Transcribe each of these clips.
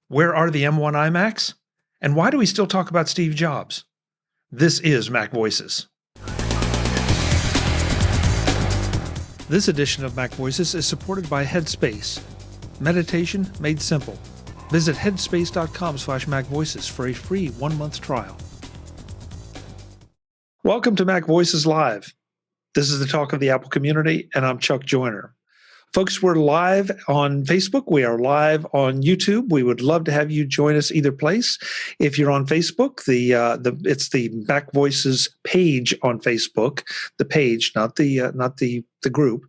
Where are the M1 iMacs? And why do we still talk about Steve Jobs? This is MacVoices. This edition of MacVoices is supported by Headspace. Meditation made simple. Visit headspace.com/MacVoices for a free 1-month trial. Welcome to MacVoices Live. This is the talk of the Apple community, and I'm Chuck Joyner. Folks, we're live on Facebook. We are live on YouTube. We would love to have you join us either place. If you're on Facebook, it's the MacVoices page on Facebook, the page, not the group.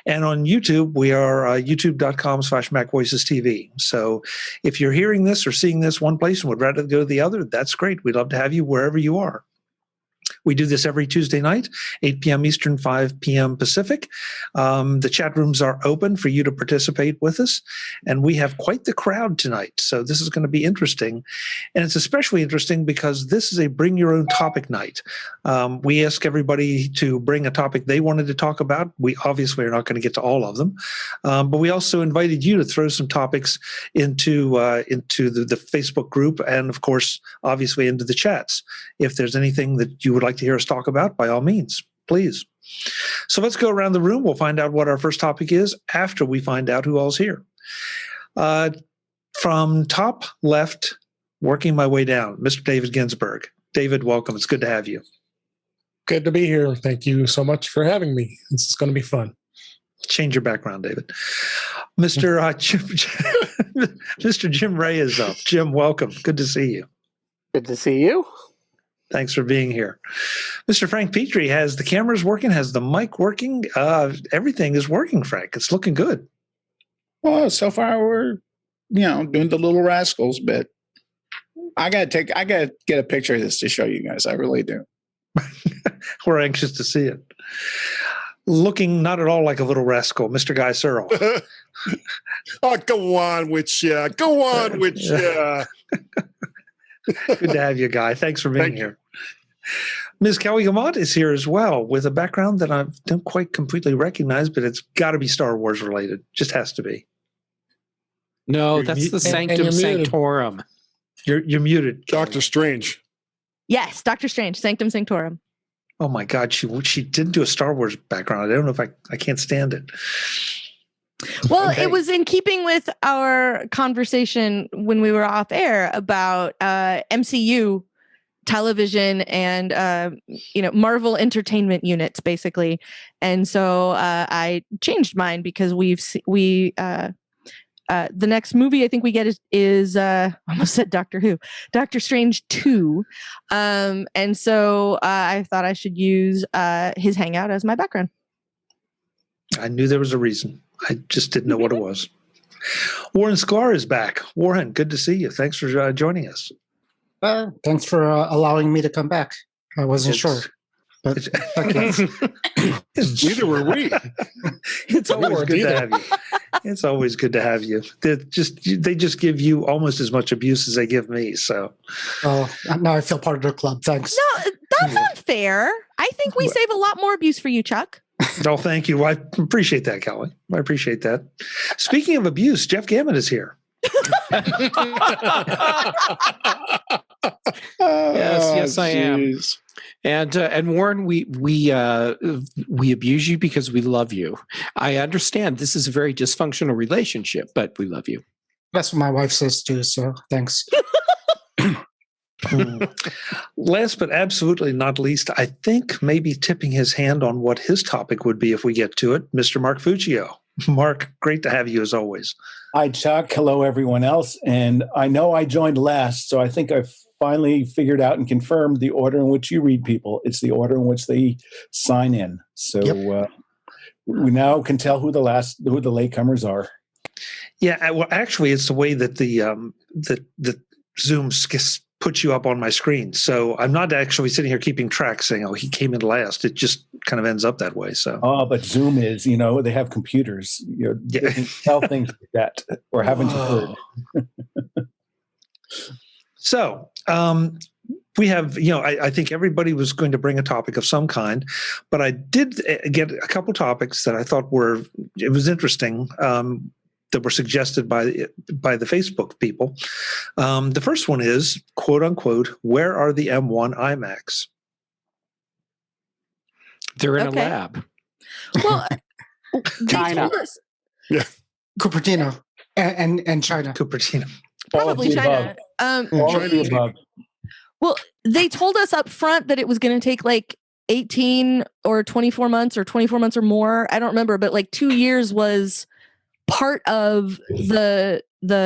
And on YouTube, we are youtube.com/MacVoicesTV. So if you're hearing this or seeing this one place and would rather go to the other, that's great. We'd love to have you wherever you are. We do this every Tuesday night, 8 p.m. Eastern, 5 p.m. Pacific. The chat rooms are open for you to participate with us, and we have quite the crowd tonight. So this is going to be interesting, and it's especially interesting because this is a bring your own topic night. We ask everybody to bring a topic they wanted to talk about. We obviously are not going to get to all of them, but we also invited you to throw some topics into the Facebook group, and of course, obviously into the chats. If there's anything that you would like to hear us talk about, by all means, please. So let's go around the room. We'll find out what our first topic is after we find out who all's here. From top left, working my way down, Mr. David Ginsburg. David, welcome. It's good to have you. Good to be here. Thank you so much for having me. It's going to be fun. Change your background, David. Mr. Jim Ray is up. Jim, welcome. Good to see you. Good to see you. Thanks for being here. Mr. Frank Petrie, has the cameras working? Has the mic working? Everything is working, Frank. It's looking good. Well, so far we're, doing the little rascals bit. I gotta get a picture of this to show you guys. I really do. We're anxious to see it. Looking not at all like a little rascal, Mr. Guy Serle. Oh, go on with you. Go on with you. Good to have you, Guy. Thanks for being here. Ms. Kelly Gamet is here as well with a background that I don't quite completely recognize, but it's got to be Star Wars related. Just has to be. No, that's the Sanctum Sanctorum. You're muted. Doctor Strange. Yes, Doctor Strange, Sanctum Sanctorum. Oh my God, she didn't do a Star Wars background. I don't know if I can't stand it. Well, okay. It was in keeping with our conversation when we were off air about MCU television and Marvel Entertainment Units, basically. And so I changed mine because the next movie I think we get is I almost said Doctor Who, Doctor Strange 2. And so I thought I should use his hangout as my background. I knew there was a reason. I just didn't know what it was. Warren Sklar is back. Warren, good to see you. Thanks for joining us. Thanks for allowing me to come back. I wasn't sure. But Neither were we. It's always good to have you. It's always good to have you. They just give you almost as much abuse as they give me. So, now I feel part of their club. Thanks. No, that's unfair. I think we save a lot more abuse for you, Chuck. Oh, thank you. I appreciate that, Kelly. I appreciate that. Speaking of abuse, Jeff Gamet is here. Yes, I am. And Warren, we abuse you because we love you. I understand this is a very dysfunctional relationship, but we love you. That's what my wife says too. So thanks. Last but absolutely not least, I think maybe tipping his hand on what his topic would be if we get to it, Mr. Mark Fuccio. Mark, great to have you as always. Hi, Chuck. Hello, everyone else. And I know I joined last, so I think I've finally figured out and confirmed the order in which you read people. It's the order in which they sign in. So we now can tell who the latecomers are. Yeah, well, actually, it's the way that the Zoom puts you up on my screen. So I'm not actually sitting here keeping track saying, oh, he came in last. It just kind of ends up that way. So. Oh, but Zoom is, they have computers. They can tell things like that or haven't heard. So we have, I think everybody was going to bring a topic of some kind, but I did get a couple topics that I thought it was interesting. that were suggested by the Facebook people. The first one is, quote unquote, where are the M1 iMacs? They're in Okay. a lab. Well, China. Yeah. Cupertino and China. Cupertino. Probably All of the China. All of the above. Well, they told us up front that it was going to take like 18 or 24 months or 24 months or more. I don't remember, but like 2 years was part of the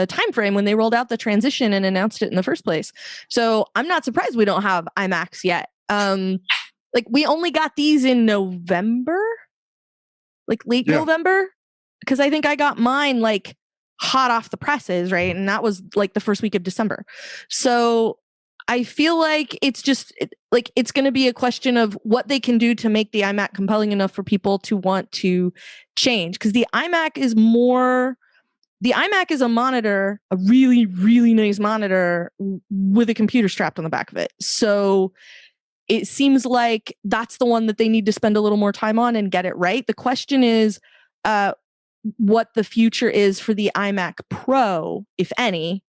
time frame when they rolled out the transition and announced it in the first place. So I'm not surprised we don't have iMacs yet. Like we only got these in November, like late November, because I think I got mine like hot off the presses, right? And that was like the first week of December. So I feel like it's just like it's going to be a question of what they can do to make the iMac compelling enough for people to want to change. Because the iMac is a monitor, a really, really nice monitor with a computer strapped on the back of it. So it seems like that's the one that they need to spend a little more time on and get it right. The question is what the future is for the iMac Pro, if any,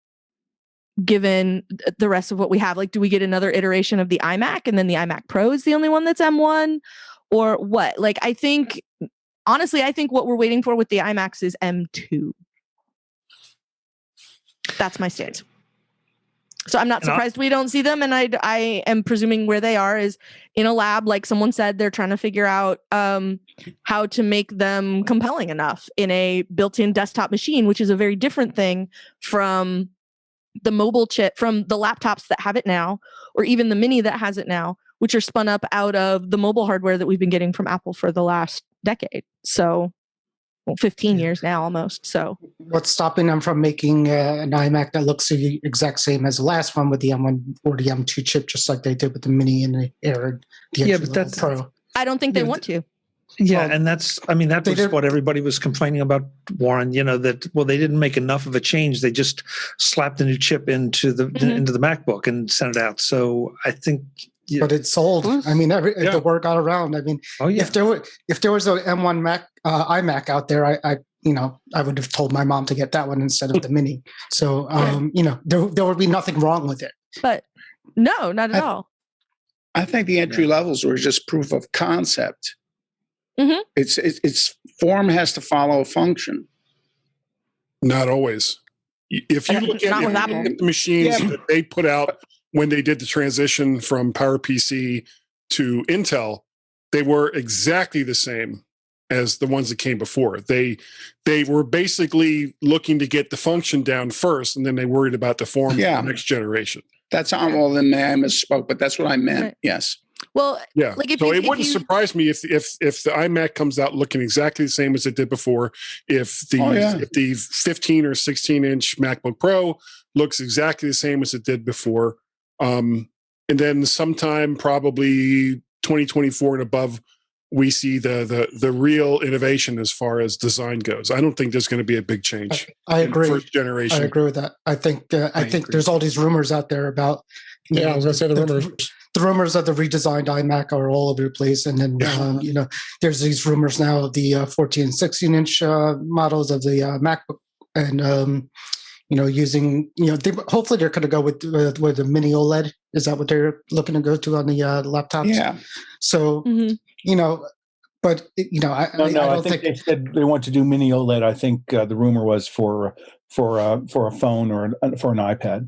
given the rest of what we have. Like, do we get another iteration of the iMac and then the iMac Pro is the only one that's M1 or what? Like, honestly, I think what we're waiting for with the iMacs is M2. That's my stance. So I'm not surprised we don't see them. And I am presuming where they are is in a lab. Like someone said, they're trying to figure out how to make them compelling enough in a built-in desktop machine, which is a very different thing from the mobile chip, from the laptops that have it now, or even the mini that has it now, which are spun up out of the mobile hardware that we've been getting from Apple for the last decade. So, 15 years now almost. So what's stopping them from making an iMac that looks the exact same as the last one with the M1 or the M2 chip, just like they did with the mini and the Air, the Pro? I don't think they want to. Yeah, and that was what everybody was complaining about, Warren. You know that they didn't make enough of a change. They just slapped a new chip into the MacBook and sent it out. So I think, but it sold. I mean, the word got around. I mean, if there was an M1 iMac out there, I would have told my mom to get that one instead of the mini. So there would be nothing wrong with it. But no, not at all. I think the entry levels were just proof of concept. Mm-hmm. It's form has to follow a function. Not always. If you look at the machines that they put out when they did the transition from PowerPC to Intel, they were exactly the same as the ones that came before. They were basically looking to get the function down first, and then they worried about the form for the next generation. That's then I misspoke, but that's what I meant. Right. Yes. Well, yeah. Like it wouldn't surprise me if the iMac comes out looking exactly the same as it did before. If the 15 or 16-inch MacBook Pro looks exactly the same as it did before, and then sometime probably 2024 and above, we see the real innovation as far as design goes. I don't think there's going to be a big change. I agree. First generation. I agree with that. I think there's all these rumors out there about. I was going to say the rumors. The rumors of the redesigned iMac are all over the place, and then there's these rumors now of the 14 and 16-inch models of the MacBook, and using hopefully they're going to go with a mini OLED. Is that what they're looking to go to on the laptops? Yeah. So but I don't think they said they want to do mini OLED. I think the rumor was for a phone or for an iPad.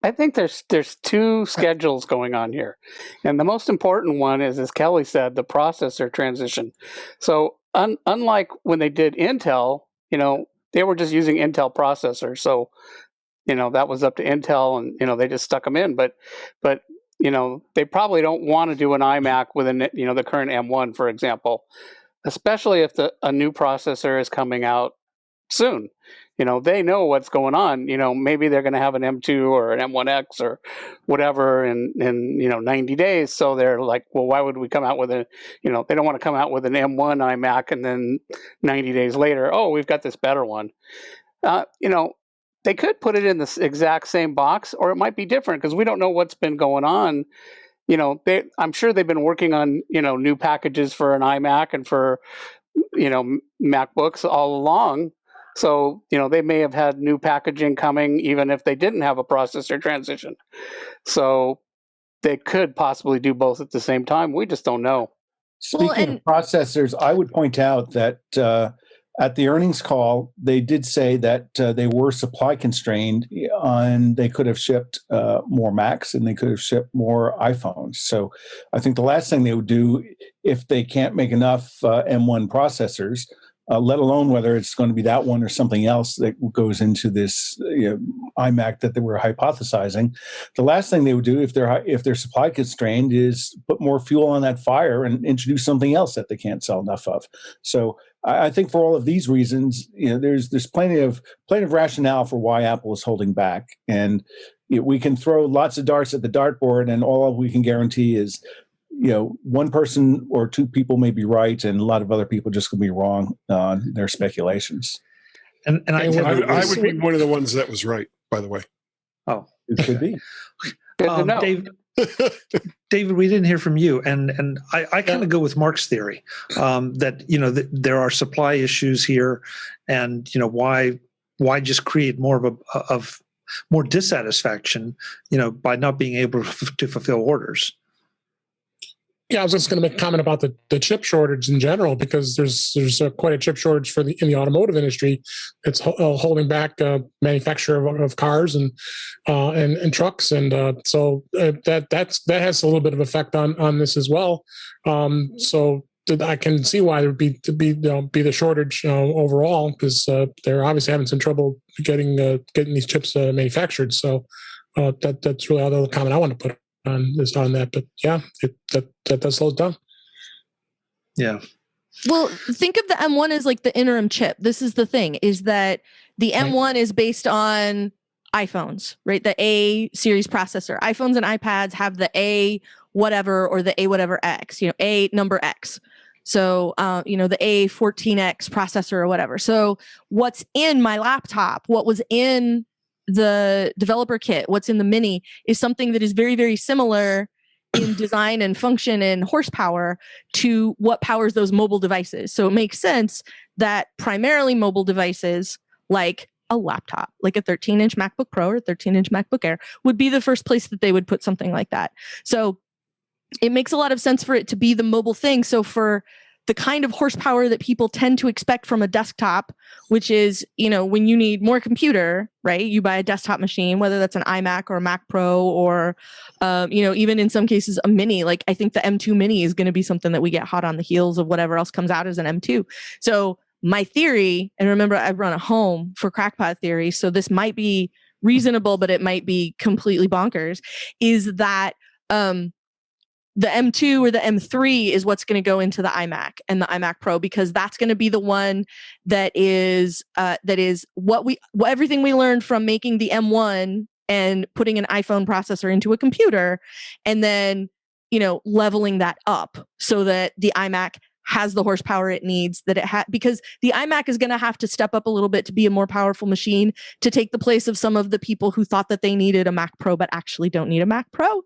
I think there's two schedules going on here. And the most important one is, as Kelly said, the processor transition. So unlike when they did Intel, they were just using Intel processors. So, that was up to Intel and, they just stuck them in. But they probably don't want to do an iMac with the current M1, for example, especially if a new processor is coming out soon. They know what's going on. Maybe they're going to have an M2 or an M1X or whatever in 90 days. So they're like, well, why would we come out with they don't want to come out with an M1 iMac and then 90 days later, oh, we've got this better one. They could put it in the exact same box, or it might be different because we don't know what's been going on. I'm sure they've been working on, new packages for an iMac and for, MacBooks all along. So, they may have had new packaging coming even if they didn't have a processor transition. So they could possibly do both at the same time. We just don't know. Speaking of processors, I would point out that at the earnings call, they did say that they were supply constrained and they could have shipped more Macs and they could have shipped more iPhones. So I think the last thing they would do if they can't make enough M1 processors, let alone whether it's going to be that one or something else that goes into this iMac that they were hypothesizing. The last thing they would do if they're supply constrained is put more fuel on that fire and introduce something else that they can't sell enough of. So I think for all of these reasons, there's plenty of rationale for why Apple is holding back, and we can throw lots of darts at the dartboard, and all we can guarantee is, one person or two people may be right, and a lot of other people just going to be wrong on their speculations. And I would be one of the ones that was right, by the way. Oh, it could be. David, we didn't hear from you, and I kind of go with Mark's theory that there are supply issues here, and why just create more of more dissatisfaction, by not being able to fulfill orders. Yeah, I was just going to make a comment about the chip shortage in general, because there's quite a chip shortage in the automotive industry. It's holding back manufacture of cars and trucks, and so that has a little bit of effect on this as well. So I can see why there would be the shortage overall, because they're obviously having some trouble getting these chips manufactured. So that's really the comment I want to put on that, but yeah, that does slow it down. Yeah. Well, think of the M1 as like the interim chip. This is the thing, is that the M1 is based on iPhones, right? The A series processor. iPhones and iPads have the A whatever or the A whatever X, A number X. So, the A14X processor or whatever. So what's in my laptop, what was in the developer kit, what's in the Mini, is something that is very, very similar in design and function and horsepower to what powers those mobile devices. So it makes sense that primarily mobile devices like a laptop, like a 13-inch MacBook Pro or 13-inch MacBook Air, would be the first place that they would put something like that. So it makes a lot of sense for it to be the mobile thing. So for the kind of horsepower that people tend to expect from a desktop, which is, when you need more computer, right? You buy a desktop machine, whether that's an iMac or a Mac Pro or, even in some cases a Mini. Like I think the M2 Mini is going to be something that we get hot on the heels of whatever else comes out as an M2. So my theory, and remember I run a home for Crackpot Theory, so this might be reasonable, but it might be completely bonkers, is that the M2 or the M3 is what's going to go into the iMac and the iMac Pro, because that's going to be the one that is everything we learned from making the M1 and putting an iPhone processor into a computer, and then leveling that up so that the iMac has the horsepower it needs, because the iMac is going to have to step up a little bit to be a more powerful machine to take the place of some of the people who thought that they needed a Mac Pro but actually don't need a Mac Pro,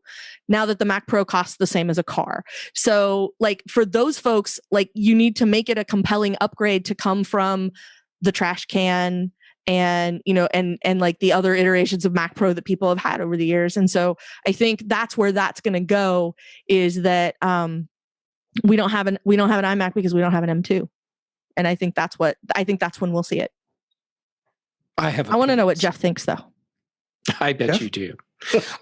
now that the Mac Pro costs the same as a car. So like for those folks, like you need to make it a compelling upgrade to come from the trash can and and like the other iterations of Mac Pro that people have had over the years. And so I think that's where that's going to go, is that we don't have an iMac because we don't have an M2, and I think that's when we'll see it. I want to know what Jeff thinks, though. I bet you do.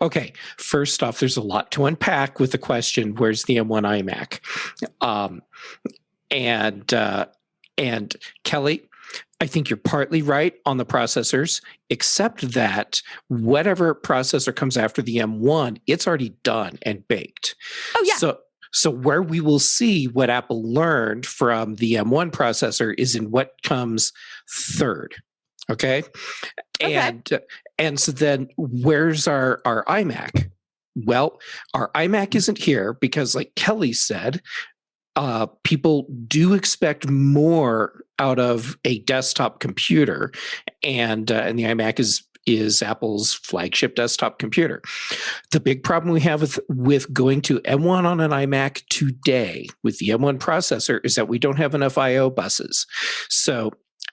Okay, first off, there's a lot to unpack with the question: where's the M1 iMac? And Kelly, I think you're partly right on the processors, except that whatever processor comes after the M1, it's already done and baked. Oh yeah. So where we will see what Apple learned from the M1 processor is in what comes third. Okay. And so then where's our iMac? Well, our iMac isn't here because, like Kelly said, people do expect more out of a desktop computer, and the iMac is Apple's flagship desktop computer. The big problem we have with going to M1 on an iMac today with the M1 processor is that we don't have enough I/O buses. So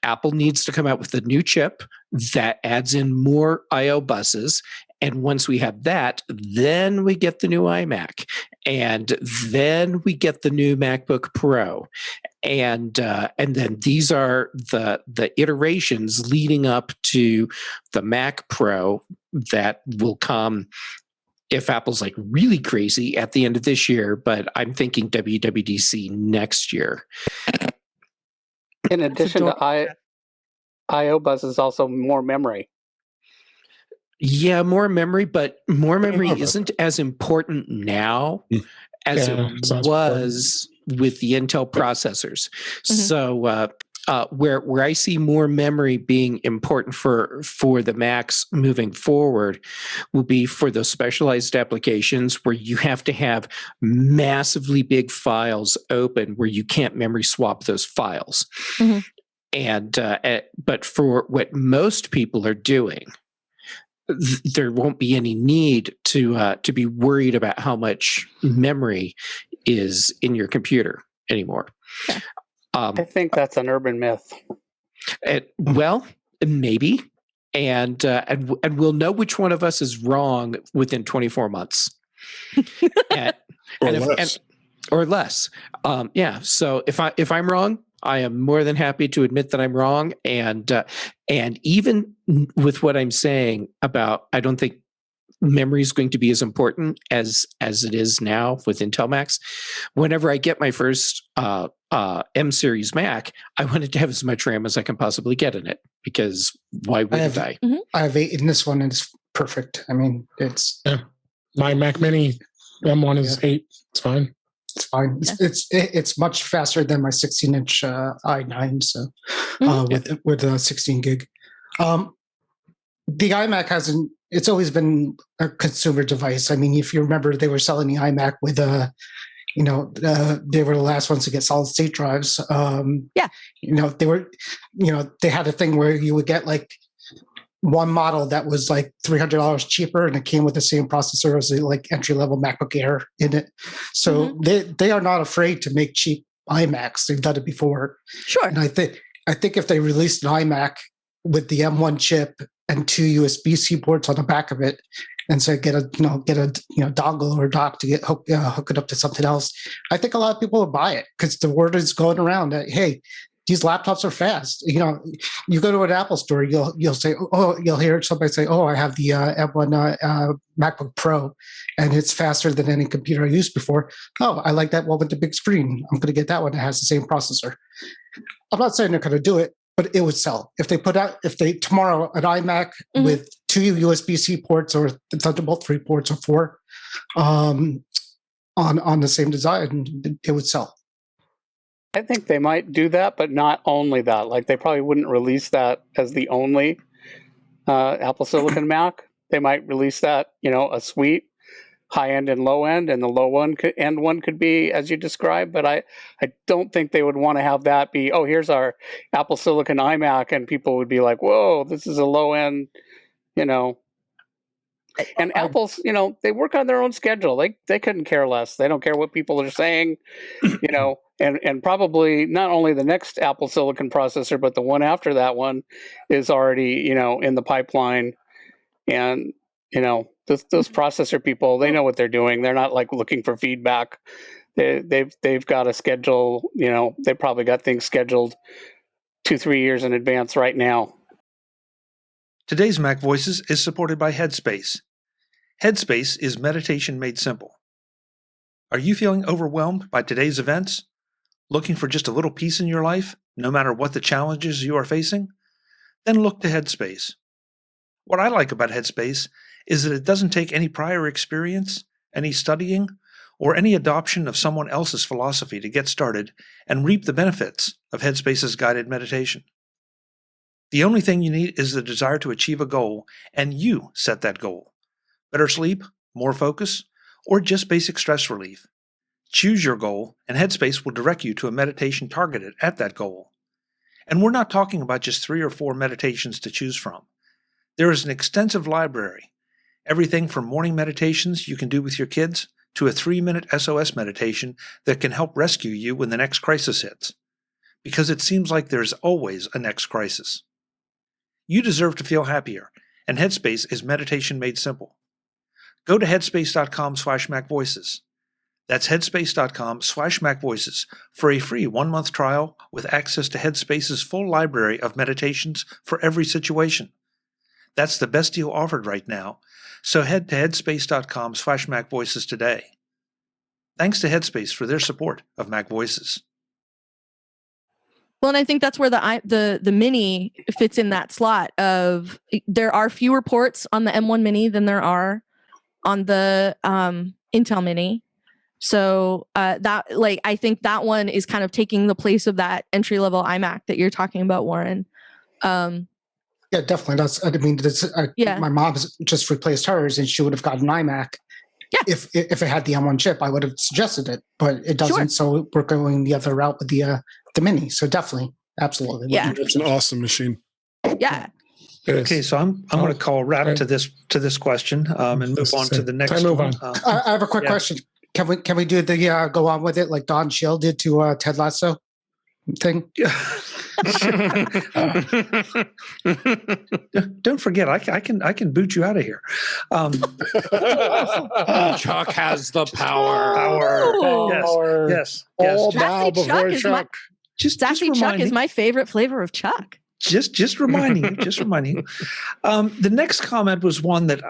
Apple needs to come out with a new chip that adds in more I/O buses. And once we have that, then we get the new iMac, and then we get the new MacBook Pro, and then these are the iterations leading up to the Mac Pro that will come if Apple's like really crazy at the end of this year. But I'm thinking WWDC next year. In addition to I/O buses, also more memory. Yeah, more memory, but more memory isn't as important now as it was with the Intel processors. So where I see more memory being important for the Macs moving forward will be for those specialized applications where you have to have massively big files open where you can't memory swap those files. And but for what most people are doing, there won't be any need to be worried about how much memory is in your computer anymore. Okay. I think that's an urban myth. Well, maybe, and we'll know which one of us is wrong within 24 months, or less. Yeah. So if I'm wrong, I am more than happy to admit that I'm wrong, and even with what I'm saying about, I don't think memory is going to be as important as it is now with Intel Macs. Whenever I get my first M series Mac, I wanted to have as much RAM as I can possibly get in it, because why wouldn't I? I have 8 in this one, and it's perfect. I mean, it's my Mac Mini M1 is 8. It's fine. It's fine. It's much faster than my 16-inch i9. So with a 16 gig, the iMac hasn't. It's always been a consumer device. I mean, if you remember, they were selling the iMac with they were the last ones to get solid state drives. They were, they had a thing where you would get like one model that was like $300 cheaper, and it came with the same processor as the like entry level MacBook Air in it. So they are not afraid to make cheap iMacs. They've done it before. Sure. And I think if they released an iMac with the M1 chip and 2 USB-C ports on the back of it, and so get a dongle or dock to hook it up to something else, I think a lot of people will buy it, because the word is going around that, hey, these laptops are fast. You go to an Apple store, you'll say, you'll hear somebody say, I have the M1 MacBook Pro, and it's faster than any computer I used before. I like that one with the big screen. I'm going to get that one that has the same processor. I'm not saying they're going to do it, but it would sell. If they tomorrow an iMac with 2 USB-C ports or Thunderbolt 3 ports or 4 on the same design, it would sell. I think they might do that, but not only that. Like, they probably wouldn't release that as the only Apple Silicon Mac. They might release that, a suite, high end and low end, and the low end one could be as you described. But I don't think they would want to have that be, here's our Apple Silicon iMac, and people would be like, whoa, this is a low end, And Apple's, they work on their own schedule. They couldn't care less. They don't care what people are saying, and probably not only the next Apple Silicon processor, but the one after that one is already, in the pipeline. And, those processor people, they know what they're doing. They're not like looking for feedback. They've got a schedule, they probably got things scheduled 2-3 years in advance right now. Today's Mac Voices is supported by Headspace. Headspace is meditation made simple. Are you feeling overwhelmed by today's events? Looking for just a little peace in your life, no matter what the challenges you are facing? Then look to Headspace. What I like about Headspace is that it doesn't take any prior experience, any studying, or any adoption of someone else's philosophy to get started and reap the benefits of Headspace's guided meditation. The only thing you need is the desire to achieve a goal, and you set that goal. Better sleep, more focus, or just basic stress relief. Choose your goal, and Headspace will direct you to a meditation targeted at that goal. And we're not talking about just 3 or 4 meditations to choose from. There is an extensive library, everything from morning meditations you can do with your kids to a 3-minute SOS meditation that can help rescue you when the next crisis hits. because it seems like there's always a next crisis. You deserve to feel happier, and Headspace is meditation made simple. Go to headspace.com/MacVoices. That's headspace.com/MacVoices for a free 1-month trial with access to Headspace's full library of meditations for every situation. That's the best deal offered right now, so head to headspace.com/MacVoices today. Thanks to Headspace for their support of MacVoices. Well, and I think that's where the Mini fits in that slot of there are fewer ports on the M1 Mini than there are on the Intel Mini. So I think that one is kind of taking the place of that entry level iMac that you're talking about, Warren. Yeah, definitely. My mom's just replaced hers, and she would have gotten an iMac. Yeah. If it had the M1 chip, I would have suggested it, but it doesn't. Sure. So we're going the other route with the Mini. So definitely, absolutely. Yeah, it's an awesome machine. Yeah. Okay, so I'm going to call wrap to this question and move on to the next one. I have a quick question. Can we do the go on with it like Don Shield did to Ted Lasso thing? Yeah. Don't forget, I can boot you out of here. Chuck has the power. Yes. Now before Chuck. Sassy Chuck is my favorite flavor of Chuck. Just reminding you. The next comment was one that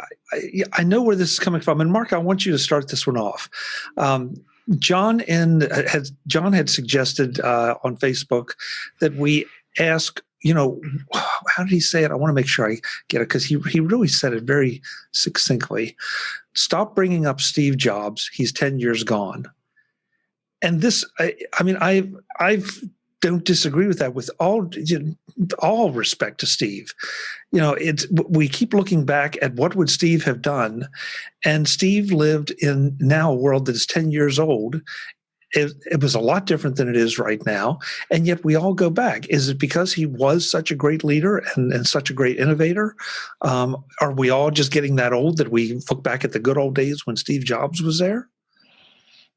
I know where this is coming from, and Mark, I want you to start this one off. John had suggested on Facebook that we ask, how did he say it? I want to make sure I get it because he really said it very succinctly. Stop bringing up Steve Jobs. He's 10 years gone. And this, I don't disagree with that. With all respect to Steve, we keep looking back at what would Steve have done, and Steve lived in now a world that is 10 years old. It was a lot different than it is right now, and yet we all go back. Is it because he was such a great leader and such a great innovator? Are we all just getting that old that we look back at the good old days when Steve Jobs was there?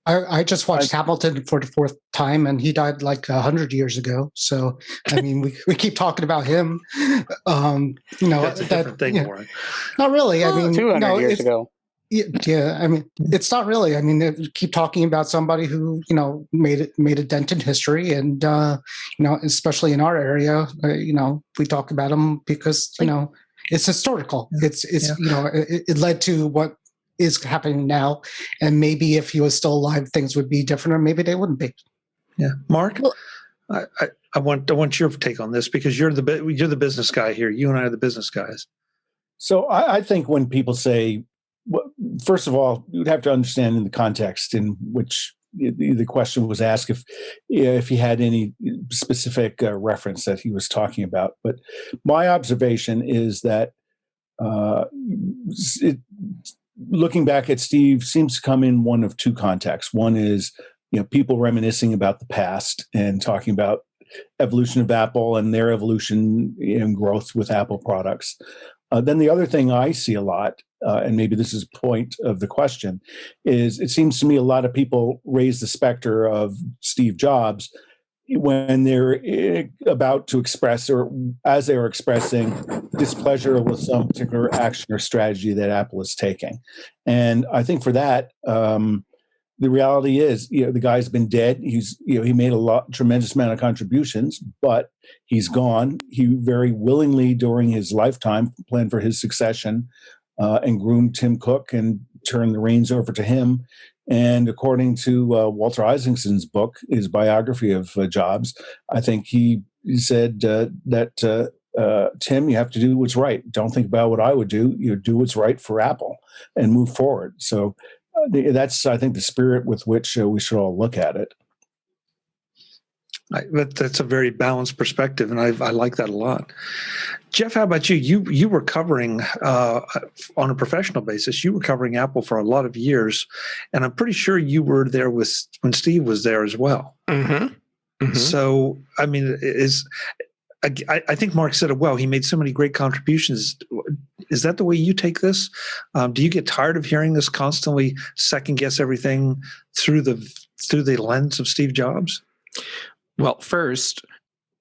I just watched Hamilton for the 4th time, and he died like 100 years ago. So, I mean, we keep talking about him. That's a different thing, Warren. Not really. I mean, 200 years ago. Yeah, I mean, it's not really. I mean, they keep talking about somebody who made a dent in history, and especially in our area, we talk about him because it's historical. It led to what is happening now, and maybe if he was still alive, things would be different, or maybe they wouldn't be. Yeah, Mark, I want your take on this because you're the business guy here. You and I are the business guys. So I think when people say, first of all, you'd have to understand in the context in which the question was asked if he had any specific reference that he was talking about. But my observation is that looking back at Steve seems to come in one of two contexts. One is, people reminiscing about the past and talking about evolution of Apple and their evolution and growth with Apple products. Then the other thing I see a lot, and maybe this is a point of the question, is it seems to me a lot of people raise the specter of Steve Jobs when they're about to express, or as they are expressing, displeasure with some particular action or strategy that Apple is taking. And I think for that, the reality is, the guy's been dead. He's, he made tremendous amount of contributions, but he's gone. He very willingly, during his lifetime, planned for his succession and groomed Tim Cook and turned the reins over to him. And according to Walter Isaacson's book, his biography of Jobs, I think he said that Tim, you have to do what's right. Don't think about what I would do. You do what's right for Apple and move forward. So that's, I think, the spirit with which we should all look at it. That's a very balanced perspective, and I like that a lot. Jeff, how about you? You were covering, on a professional basis, you were covering Apple for a lot of years, and I'm pretty sure you were there when Steve was there as well. Mm-hmm. Mm-hmm. So, I mean, I think Mark said it well. He made so many great contributions. Is that the way you take this? Do you get tired of hearing this constantly second guess everything through the lens of Steve Jobs? Well, first,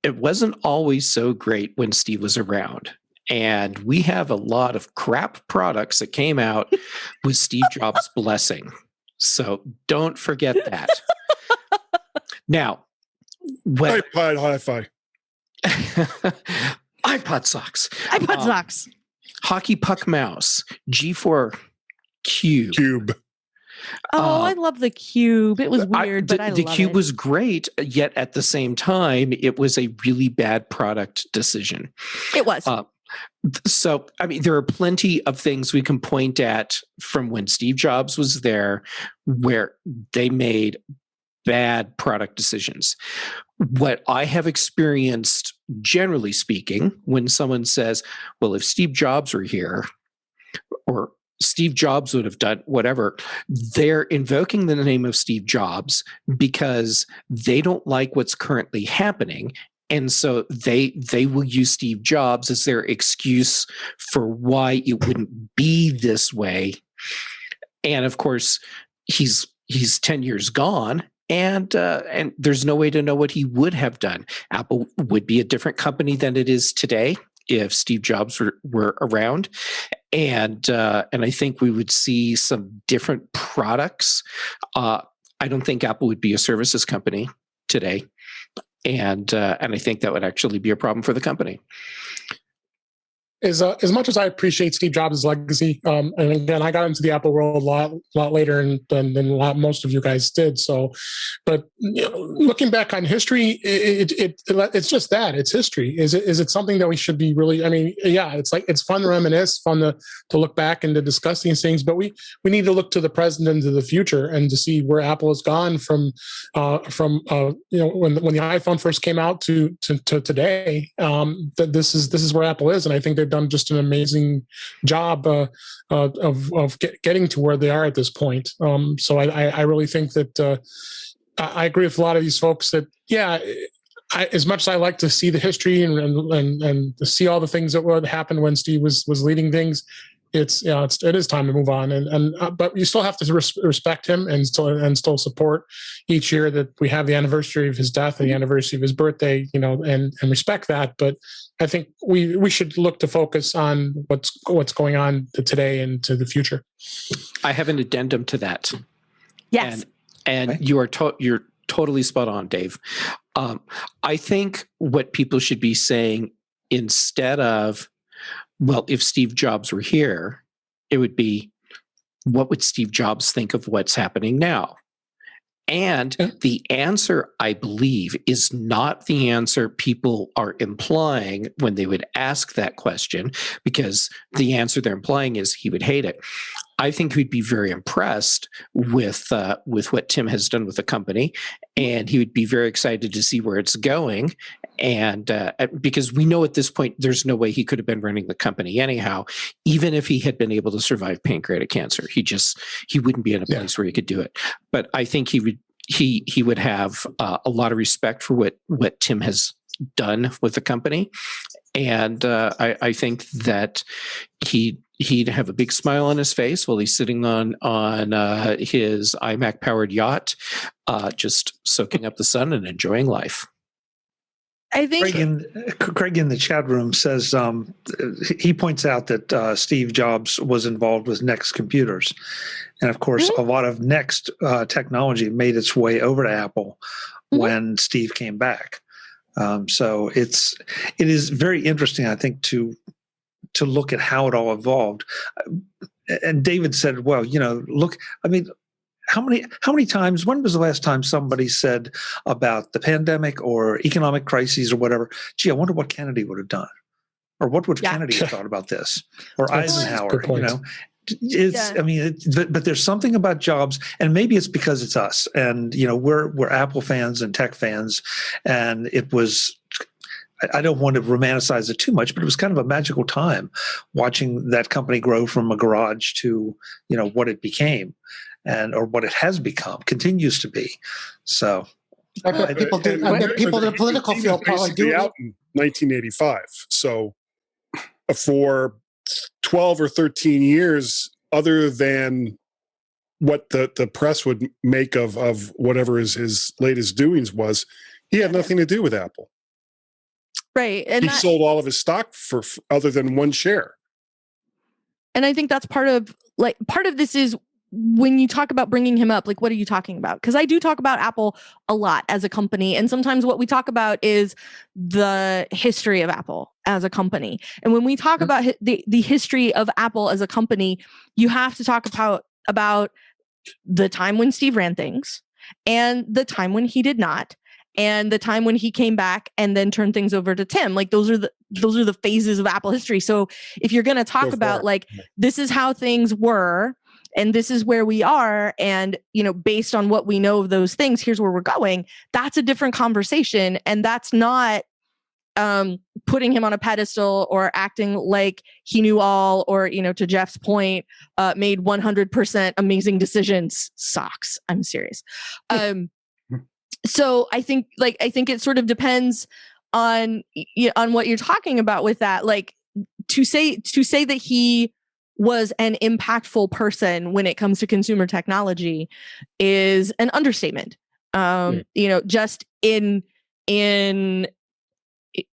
it wasn't always so great when Steve was around. And we have a lot of crap products that came out with Steve Jobs' blessing. So don't forget that. Now, iPod Hi-Fi. iPod socks. iPod socks. Hockey puck mouse. G4 Cube. Oh, I love the Cube. It was weird, but I love it. The Cube was great, yet at the same time, it was a really bad product decision. It was. So, I mean, there are plenty of things we can point at from when Steve Jobs was there where they made bad product decisions. What I have experienced, generally speaking, when someone says, well, if Steve Jobs were here, or Steve Jobs would have done whatever, they're invoking the name of Steve Jobs because they don't like what's currently happening. And so they will use Steve Jobs as their excuse for why it wouldn't be this way. And of course, he's 10 years gone, and there's no way to know what he would have done. Apple would be a different company than it is today if Steve Jobs were around. And I think we would see some different products. I don't think Apple would be a services company today. And I think that would actually be a problem for the company. As much as I appreciate Steve Jobs' legacy, and again, I got into the Apple world a lot later than most of you guys did. So, but looking back on history, it's just that, it's history. Is it something that we should be really? I mean, yeah, it's fun to reminisce, fun to look back and to discuss these things. But we need to look to the present and to the future and to see where Apple has gone from when the iPhone first came out to today. That this is where Apple is, and I think they've done just an amazing job of getting to where they are at this point. So I really think that I agree with a lot of these folks that, yeah, as much as I like to see the history and to see all the things that would happen when Steve was leading things, it is time to move on. But you still have to respect him and still support each year that we have the anniversary of his death and the anniversary of his birthday, and respect that. But I think we should look to focus on what's going on to today and to the future. I have an addendum to that. Yes. And you're totally spot on, Dave. I think what people should be saying instead of, well, if Steve Jobs were here, it would be, what would Steve Jobs think of what's happening now? And the answer, I believe, is not the answer people are implying when they would ask that question, because the answer they're implying is he would hate it. I think we'd be very impressed with what Tim has done with the company, and he would be very excited to see where it's going. And because we know at this point, there's no way he could have been running the company anyhow, even if he had been able to survive pancreatic cancer. He wouldn't be in a place where he could do it. But I think he would have a lot of respect for what Tim has done with the company, and I think that he'd have a big smile on his face while he's sitting on his iMac powered yacht, just soaking up the sun and enjoying life. I think Craig in the chat room says he points out that Steve Jobs was involved with Next computers, and of course, a lot of Next technology made its way over to Apple when Steve came back. So it is very interesting, I think, to look at how it all evolved. And David said, "Well, look, I mean." How many times, when was the last time somebody said about the pandemic or economic crises or whatever, gee, I wonder what Kennedy would have done, or what would Kennedy have thought about this, or Eisenhower, I mean, but there's something about Jobs, and maybe it's because it's us, and we're Apple fans and tech fans, and it was, I don't want to romanticize it too much, but it was kind of a magical time watching that company grow from a garage to what it became. Or what it has become, continues to be. So I bet people in the political field probably do. Out in 1985. So for 12 or 13 years, other than what the press would make of whatever his latest doings was, He had nothing to do with Apple. Right. And he sold all of his stock for other than one share. And I think that's part of this is when you talk about bringing him up, like, what are you talking about? Because I do talk about Apple a lot as a company. And sometimes what we talk about is the history of Apple as a company. And when we talk about the history of Apple as a company, you have to talk about the time when Steve ran things and the time when he did not, and the time when he came back and then turned things over to Tim. Like, those are the phases of Apple history. So if you're going to talk about like, this is how things were, and this is where we are, and, you know, based on what we know of those things, here's where we're going, that's a different conversation. And that's not putting him on a pedestal or acting like he knew all, or, you know, to Jeff's point, made 100% amazing decisions. Socks. I'm serious. So I think it sort of depends on what you're talking about with that. Like, to say that he was an impactful person when it comes to consumer technology is an understatement. You know, just in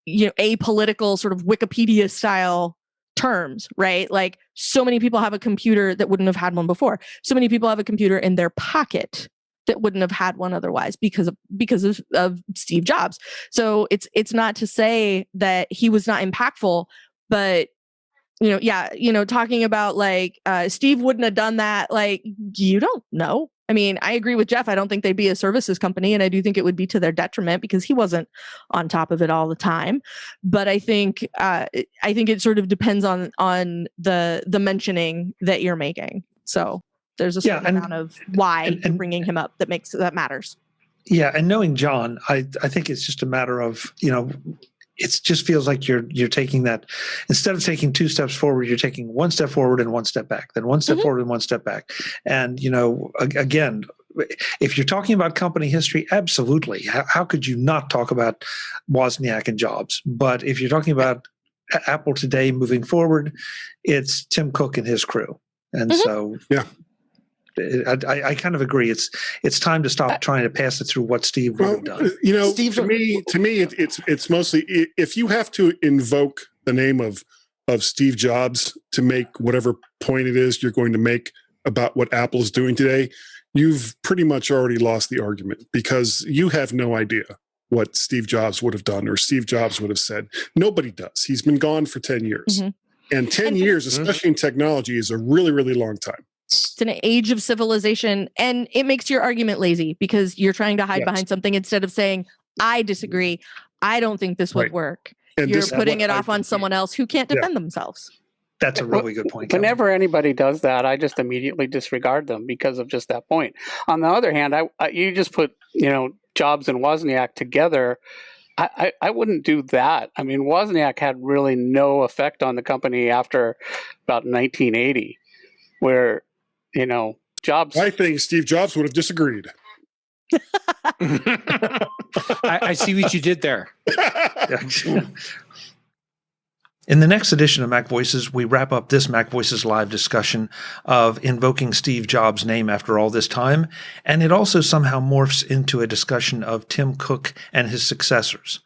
apolitical sort of Wikipedia style terms, right? Like, so many people have a computer that wouldn't have had one before. So many people have a computer in their pocket that wouldn't have had one otherwise because of Steve Jobs. So it's not to say that he was not impactful, but talking about like Steve wouldn't have done that. Like, you don't know. I mean, I agree with Jeff. I don't think they'd be a services company, and I do think it would be to their detriment because he wasn't on top of it all the time. But I think it sort of depends on the mentioning that you're making. So there's a certain amount of why you're bringing him up that matters. Yeah, and knowing John, I think it's just a matter of, you know, it just feels like you're taking that, instead of taking two steps forward, you're taking one step forward and one step back, then one step forward and one step back. And, you know, again, if you're talking about company history, absolutely. How could you not talk about Wozniak and Jobs? But if you're talking about Apple today moving forward, it's Tim Cook and his crew. And so, yeah. I kind of agree. It's time to stop trying to pass it through what Steve would have done. You know, Steve, to me, it's mostly, if you have to invoke the name of Steve Jobs to make whatever point it is you're going to make about what Apple is doing today, you've pretty much already lost the argument, because you have no idea what Steve Jobs would have done or Steve Jobs would have said. Nobody does. He's been gone for 10 years. And 10 years, especially in technology, is a really, really long time. It's an age of civilization, and it makes your argument lazy because you're trying to hide behind something instead of saying, I disagree. I don't think this would work. And you're putting it off on someone else who can't defend themselves. That's a really good point. Whenever anybody does that, I just immediately disregard them because of just that point. On the other hand, you just put, you know, Jobs and Wozniak together. I wouldn't do that. I mean, Wozniak had really no effect on the company after about 1980, where, you know, Jobs. I think Steve Jobs would have disagreed. I see what you did there. In the next edition of Mac Voices, we wrap up this Mac Voices live discussion of invoking Steve Jobs' name after all this time, and it also somehow morphs into a discussion of Tim Cook and his successors.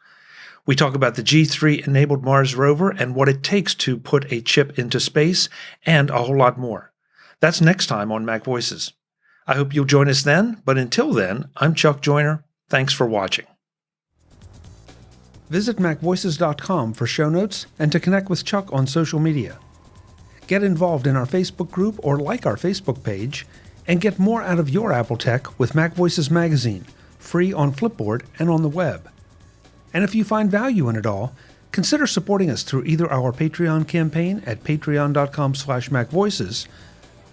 We talk about the G3-enabled Mars rover and what it takes to put a chip into space, and a whole lot more. That's next time on Mac Voices. I hope you'll join us then, but until then, I'm Chuck Joyner. Thanks for watching. Visit MacVoices.com for show notes and to connect with Chuck on social media. Get involved in our Facebook group or like our Facebook page, and get more out of your Apple tech with Mac Voices magazine, free on Flipboard and on the web. And if you find value in it all, consider supporting us through either our Patreon campaign at patreon.com/MacVoices,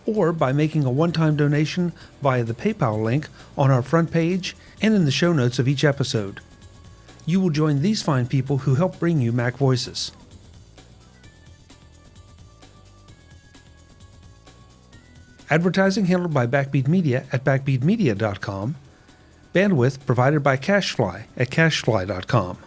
or by making a one-time donation via the PayPal link on our front page and in the show notes of each episode. You will join these fine people who help bring you Mac Voices. Advertising handled by Backbeat Media at backbeatmedia.com. Bandwidth provided by CacheFly at cachefly.com.